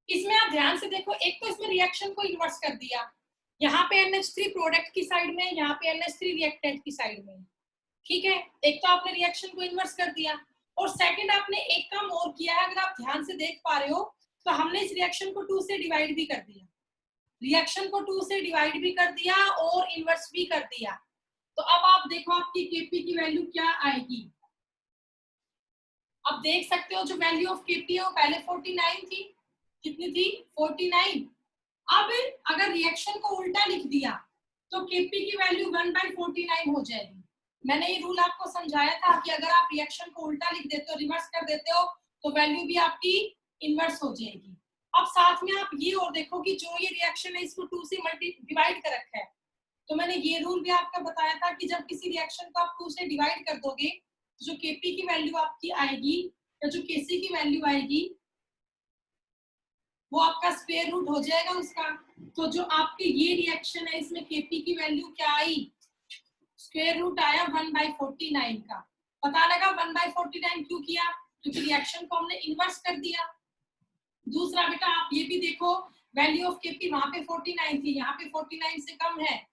इसमें आप ध्यान से देखो, एक तो इसमें रिएक्शन को इन्वर्स कर दिया, यहाँ पे NH3 प्रोडक्ट की साइड में, यहाँ पे NH3 रिएक्टेंट की साइड में, ठीक है। एक तो आपने रिएक्शन को इन्वर्स कर दिया, और सेकंड आपने एक काम और किया है, अगर आप ध्यान से देख पा रहे हो तो हमने इस रिएक्शन को 2 से डिवाइड भी कर दिया, रिएक्शन को 2 से डिवाइड भी कर दिया और इन्वर्स भी कर दिया। तो अब आप देखो आपकी Kp की वैल्यू क्या आएगी। अब देख सकते हो जो वैल्यू ऑफ Kp है वो पहले 49 थी, कितनी थी 49। अब अगर रिएक्शन को उल्टा लिख दिया तो Kp की वैल्यू 1/49 हो जाएगी। मैंने ये रूल आपको समझाया था कि अगर आप रिएक्शन को उल्टा लिख देते हो, रिवर्स कर देते हो, तो वैल्यू भी आपकी इनवर्स हो जाएगी। अब साथ में आप ये और देखो कि जो ये रिएक्शन है इसको 2 से डिवाइड कर रखा है, तो मैंने ये रूल भी आपका बताया था कि जब किसी रिएक्शन को आप 2 से डिवाइड कर दोगे, जो Kp की वैल्यू आपकी आएगी या जो Kc की वैल्यू आएगी वो आपका स्क्वायर रूट हो जाएगा उसका। तो जो आपके ये रिएक्शन है इसमें Kp की वैल्यू क्या आई, स्क्वायर रूट आया 1/49 का। पता लगा 1/49 क्यों किया, क्योंकि रिएक्शन को हमने इन्वर्स कर दिया। दूसरा बेटा आप ये भी देखो, वैल्यू ऑफ Kp वहां पे 49 थी, यहाँ पे 49 से कम है,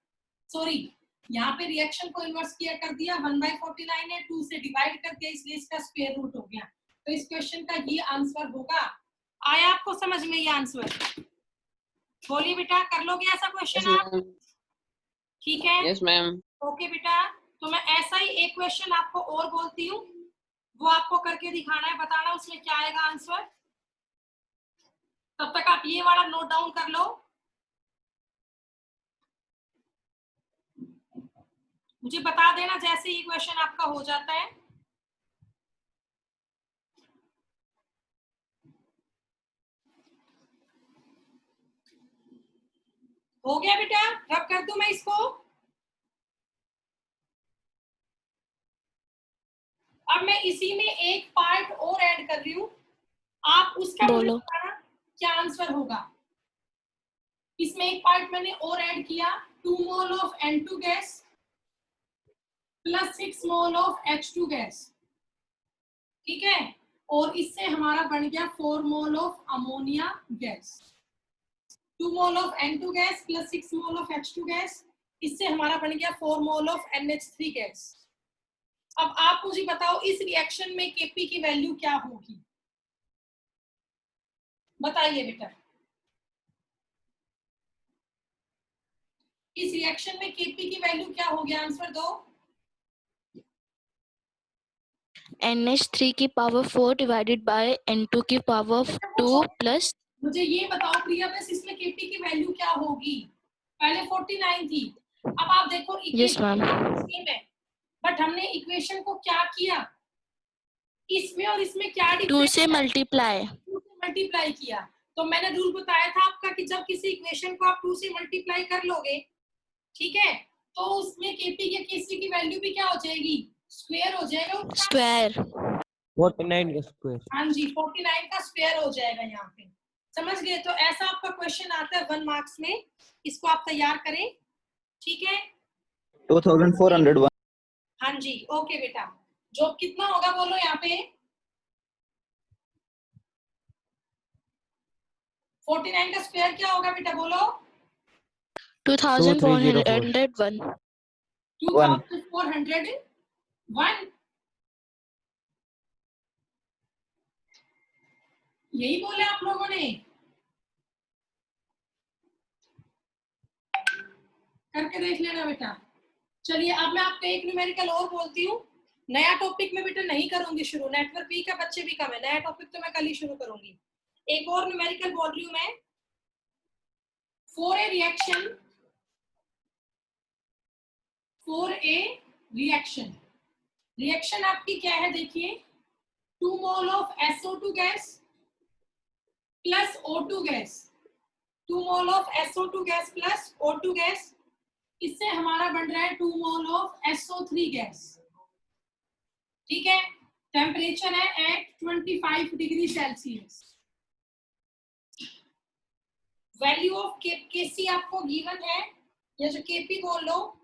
सॉरी यहाँ पे रिएक्शन को इन्वर्स किया कर दिया, 1/49 है, 2 से डिवाइड कर दिया, इसलिए इसका स्क्वायर रूट हो गया। तो इस क्वेश्चन का ये आंसर होगा। आया आपको समझ में ये आंसर? बोलिए बेटा, कर लोगे ऐसा क्वेश्चन yes, आप? ठीक है, yes, मैम। ओके बेटा। तो मैं ऐसा ही एक क्वेश्चन आपको और बोलती हूँ, वो आपको करके दिखाना है, बताना उसमें क्या आएगा आंसर। तब तक आप ये वाला नोट डाउन कर लो, मुझे बता देना जैसे ये क्वेश्चन आपका हो जाता है। हो गया बेटा, रब कर दूं मैं इसको? अब मैं इसी में एक पार्ट और ऐड कर रही हूँ, आप उसका मुझे बोलो। बताना क्या आंसर होगा। इसमें एक पार्ट मैंने और ऐड किया, 2 mole of N2 gas plus 6 mole of H2 gas, ठीक है। और इससे हमारा बन गया 4 mole of ammonia gas. 2 mole of N2 gas plus 6 mole of H2 gas, इससे हमारा बन गया 4 मोल ऑफ NH3 गैस। अब आप मुझे बताओ इस रिएक्शन में Kp की वैल्यू क्या होगी, बताइए बेटा। इस रिएक्शन में Kp की वैल्यू क्या होगी, आंसर दो। NH3 की पावर 4 डिवाइडेड बाय N2 की पावर 2 प्लस। मुझे ये बताओ प्रिया, बस इसमें Kp की वैल्यू क्या होगी? पहले 49 थी, अब आप देखो यस मैम। इक्वेशन सेम है, बट हमने इक्वेशन को क्या किया, इसमें और इसमें क्या 2 डिफरेंस से है, मल्टीप्लाई। 2 से मल्टीप्लाई किया। तो मैंने रूल बताया था आपका कि जब किसी इक्वेशन को आप 2 से मल्टीप्लाई कर लोगे, ठीक है, तो उसमें Kp या Kc की वैल्यू भी क्या हो जाएगी, स्क्वायर हो जाएगा उसका। स्क्वायर। 49 का स्क्वायर। हाँ जी, 49 का स्क्वायर हो जाएगा यहाँ पे, समझ गए? तो ऐसा आपका क्वेश्चन आता है 1 मार्क्स में, इसको आप तैयार करें, ठीक है। 2401। हाँ जी, ओके बेटा। जो कितना होगा बोलो यहाँ पे, 49 का स्क्वायर क्या होगा बेटा, बोलो। 2401। 2401, यही बोले आप लोगों ने, करके देख लेना बेटा। चलिए अब मैं आपको एक न्यूमेरिकल और बोलती हूँ, नया टॉपिक में बेटा नहीं करूंगी शुरू, नेटवर्क वीक है, बच्चे भी कम है, नया टॉपिक तो मैं कल ही शुरू करूंगी। एक और न्यूमेरिकल बोल रही हूँ मैं, फॉर ए रिएक्शन, रिएक्शन आपकी क्या है देखिए, 2 mole of SO2 gas plus O2 gas, 2 mole of SO2 gas plus O2 gas, इससे हमारा बन रहा है 2 मोल ऑफ SO3 गैस, ठीक है। टेम्परेचर है at 25 degree Celsius. Value of Kc आपको गिवन है, या जो Kp बोल लो,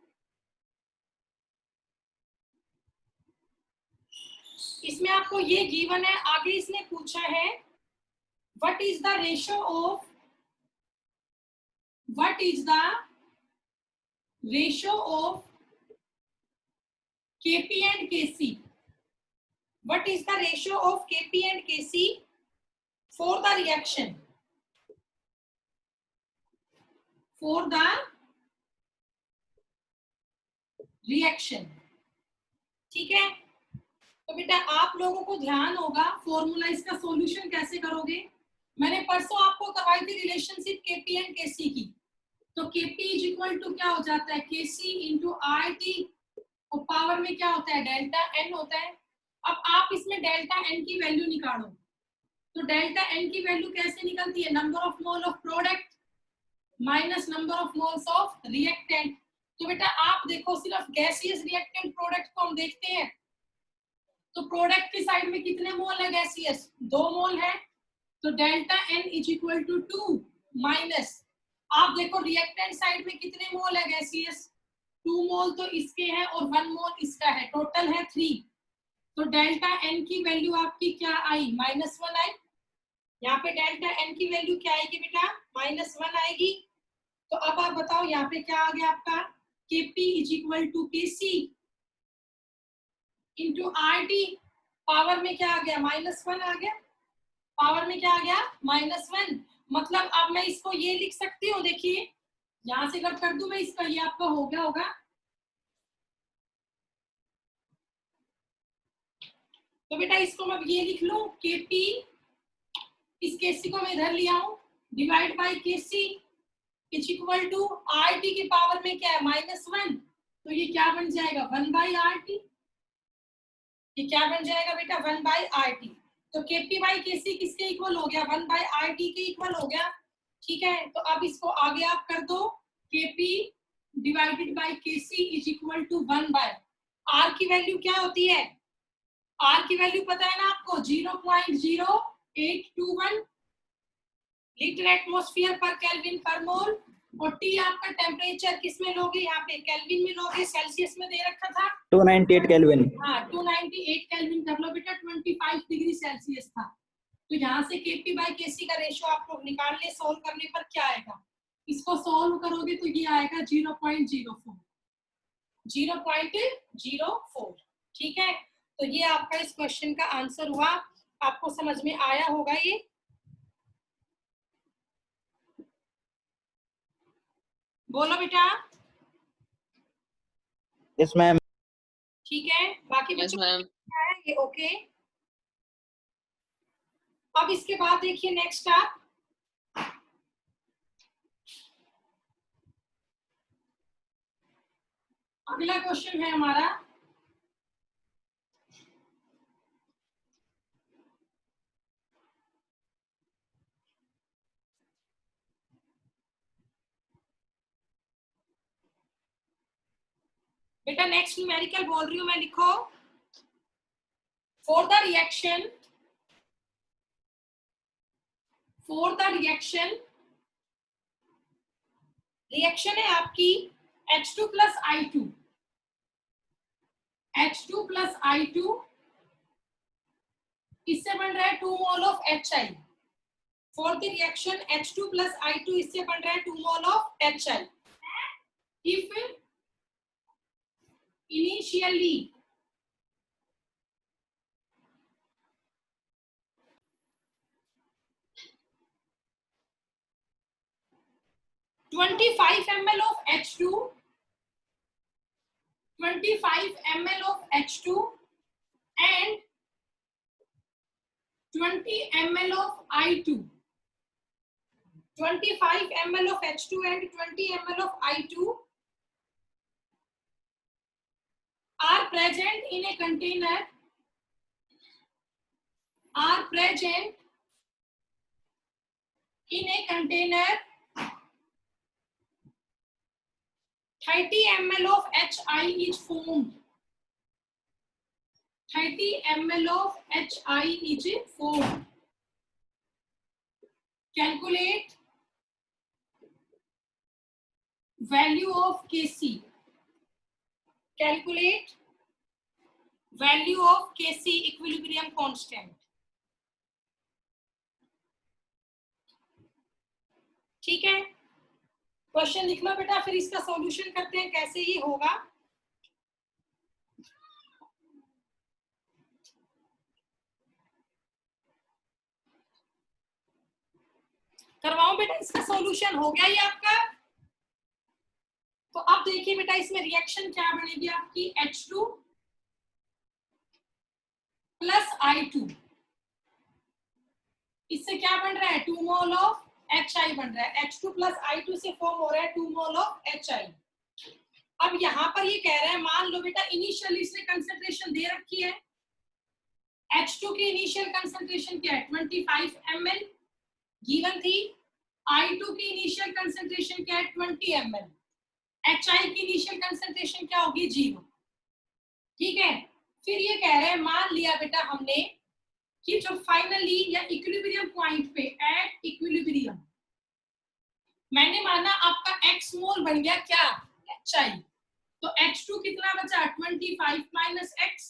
इसमें आपको ये गिवन है, आगे इसने पूछा है what is the ratio of Kp and Kc? What is the ratio of Kp and Kc for the reaction? For the reaction. ठीक है, तो बेटा आप लोगों को ध्यान होगा फॉर्मूला इसका सॉल्यूशन कैसे करोगे. मैंने परसों आपको करवाई थी रिलेशनशिप Kp एंड Kc की. तो Kp इज इक्वल टू क्या हो जाता है, Kc इंटू RT, और पावर में क्या होता है, डेल्टा N होता है. अब आप इसमें डेल्टा N की वैल्यू निकालो. तो डेल्टा N की वैल्यू कैसे निकलती है, number of mole of product minus number of moles of reactant. तो बेटा आप देखो सिर्फ गैसियस रिएक्टेंट प्रोडक्ट को हम देखते हैं, तो प्रोडक्ट की साइड में कितने मोल है गैसियस, 2 मोल है. तो delta N is equal to 2 minus, आप देखो रिएक्टेंट साइड में कितने मोल है गैसियस, 2 मोल तो इसके हैं और 1 मोल इसका है, टोटल है 3. तो डेल्टा N की वैल्यू आपकी क्या आई, -1 आई. यहाँ पे डेल्टा N की वैल्यू क्या आएगी बेटा, -1 आएगी. तो अब आप बताओ यहाँ पे क्या आ गया आपका, Kp is equal to Kc into RT, power में क्या आ गया, -1 आ गया. पावर में क्या आ गया, -1. मतलब अब मैं इसको ये लिख सकती हूँ, देखिए यहां से अगर कर दूं मैं इसका, ये आपका हो गया होगा. तो बेटा इसको मैं ये लिख लूं, Kp, इस Kc को मैं इधर ले आऊं, divide by Kc is equal to RT की पावर में क्या है, -1. तो ये क्या बन जाएगा, 1/RT. ये क्या बन जाएगा बेटा, 1/RT. तो Kp बाई Kc किसके इक्वल हो गया, 1/RT के इक्वल हो गया. ठीक है, तो अब इसको आगे आप कर दो, Kp divided by Kc is equal to 1/R की वैल्यू क्या होती है, R की वैल्यू पता है ना आपको, 0.0821 लीटर एटमॉस्फेयर पर केल्विन पर मोल. और T आपका टेम्परेचर किस में लोगे, यहाँ पे केल्विन में लोगे, सेल्सियस में दे रखा था 298 केल्विन. हाँ 298 केल्विन कर लो बेटा, 25 डिग्री सेल्सियस था. तो यहाँ से Kp बाई Kc का रेशियो आप लोग निकाल ले, सोल्व करने पर क्या आएगा, इसको सोल्व करोगे तो ये आएगा 0.04. ठीक है, तो ये आपका इस क्वेश्चन का आंसर हुआ. आपको समझ में आया होगा ये. बोलो बेटा. Yes ma'am. ठीक है, बाकी बच्चों को क्या है ये, ओके. अब इसके बाद देखिए नेक्स्ट आप, अगला क्वेश्चन है हमारा, बेटा नेक्स्ट न्यूमेरिकल बोल रही हूं मैं, लिखो. फॉर द रिएक्शन रिएक्शन है आपकी H2 प्लस I2. इससे बन रहा है 2 mole of HI. For the reaction H2 plus I2 इससे बन रहा है 2 mole of HI. If initially 25 ml of H2 and 20 ml of I2. 25 ml of H2 and 20 ml of I2 are present in a container. 30 ml of HI is formed. 30 ml of HI is formed. Calculate value of Kc. Calculate value of Kc equilibrium constant. ठीक है, question लिख लो बेटा, फिर इसका solution करते हैं कैसे ये होगा। करवाओ बेटा, इसका सॉल्यूशन हो गया ये आपका। तो अब देखिए बेटा, इसमें रिएक्शन क्या बनेगी आपकी, H2 प्लस I2। इससे क्या बन रहा है, 2 मोल ऑफ HI बन रहा है। H2 प्लस I2 से फॉर्म हो रहा है 2 मोल ऑफ HI। अब यहाँ पर ये कह रहा है, मान लो बेटा इनिशियल इसने कंसंट्रेशन दे रखी है, H2 की इनिशियल कंसंट्रेशन क्या है 25 ml गिवन थी, I2 की इनिशियल कंसंट्रेशन क्या है 20 ml, HI की इनिशियल कंसंट्रेशन क्या होगी 0। ठीक है, फिर ये कह रहे हैं, मान लिया बेटा हमने कि जो फाइनली या इक्विलिब्रियम पॉइंट पे एट इक्विलिब्रियम मैंने माना आपका x मोल बन गया क्या HI, तो H2 कितना बचा 25 माइनस x,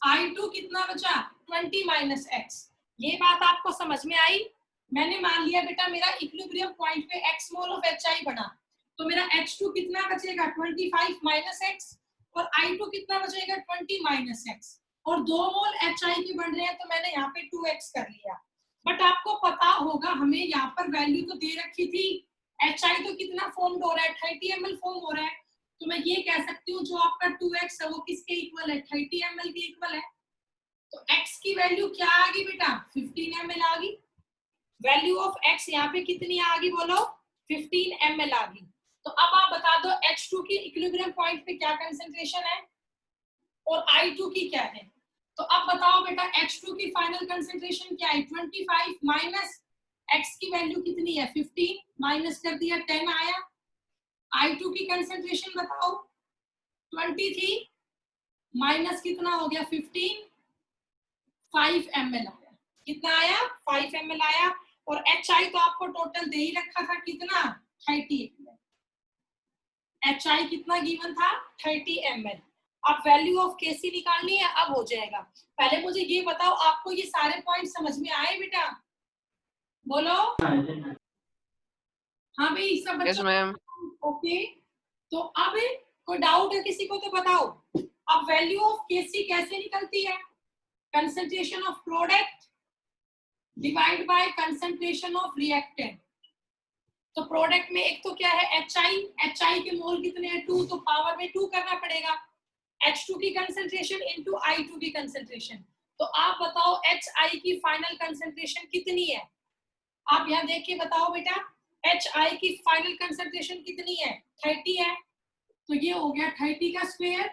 I2 कितना बचा 20 माइनस x। ये बात आपको समझ में आई। मैंने मान लिया बेटा मेरा इक्विलिब्रियम पॉइंट पे x मोल ऑफ HI बना, तो मेरा H2 कितना बचेगा 25 माइनस x और I2 कितना बचेगा 20 माइनस x, और 2 मोल HI के बन रहे हैं, तो मैंने यहाँ पे 2x कर लिया। बट आपको पता होगा हमें यहाँ पर वैल्यू तो दे रखी थी, HI तो कितना फॉर्म हो रहा है 30 ml फॉर्म हो रहा है, तो मैं ये कह सकती हूँ जो आपका 2x है वो किसके इक्वल है 30 ml के इक्वल है। तो x की वैल्यू क्या आ गई बेटा 15 ml आ गई। वैल्यू ऑफ x यहाँ पे कितनी आ गई बोलो 15 ml आ गई। तो अब आप बता दो H2 की इक्विलिब्रियम पॉइंट पे क्या कंसंट्रेशन है और I2 की क्या है। तो अब बताओ बेटा H2 की फाइनल कंसंट्रेशन क्या है 25 माइनस x की वैल्यू कितनी है 15 माइनस कर दिया 10 आया। I2 की कंसंट्रेशन बताओ 23 माइनस कितना हो गया 15 5 ml आया। कितना आया 5 ml आया। और HI तो आपको टोटल दे ही रखा था कितना 30 ml। HI कितना गिवन था 30 ml। अब वैल्यू ऑफ Kc निकालनी है, अब हो जाएगा। पहले मुझे ये बताओ आपको ये सारे पॉइंट समझ में आए बेटा, बोलो। हाँ भाई सब बच्चों। Yes ma'am. ओके, तो अब कोई डाउट है किसी को तो बताओ। अब वैल्यू ऑफ Kc कैसे निकलती है, concentration of product divide by concentration of reactant. तो प्रोडक्ट में एक तो क्या है HI के मोल कितने हैं 2, तो पावर में 2 करना पड़ेगा। H2 की कंसंट्रेशन इनटू I2 की कंसंट्रेशन। तो आप बताओ HI की फाइनल कंसंट्रेशन कितनी है, आप यहाँ देख के बताओ बेटा। HI की फाइनल कंसंट्रेशन कितनी है 30 है, तो ये हो गया 30 का स्क्वायर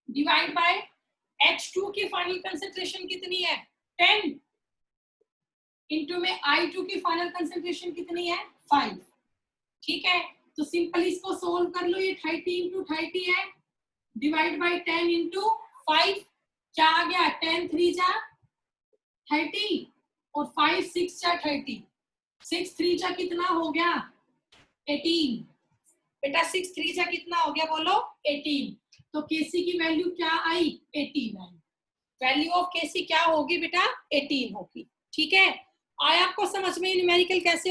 डिवाइड बाय H2 की फाइनल कंसंट्रेशन कितनी है 10 इंटू में I2 की फाइनल कंसंट्रेशन कितनी है 5। ठीक है, तो सिंपल इसको सोल्व कर लो। ये 30 इंटू 30 है डिवाइड बाय 10 इंटू 5, क्या आ गया 10 3 जा 30 और 5 6 जा 30, 6 3 जा कितना हो गया 18। बेटा 6 3 जा कितना हो गया बोलो 18। तो Kc की वैल्यू क्या आई 18 आई। वैल्यू ऑफ Kc क्या होगी बेटा 18 होगी। ठीक है, आया आपको समझ में न्यूमेरिकल कैसे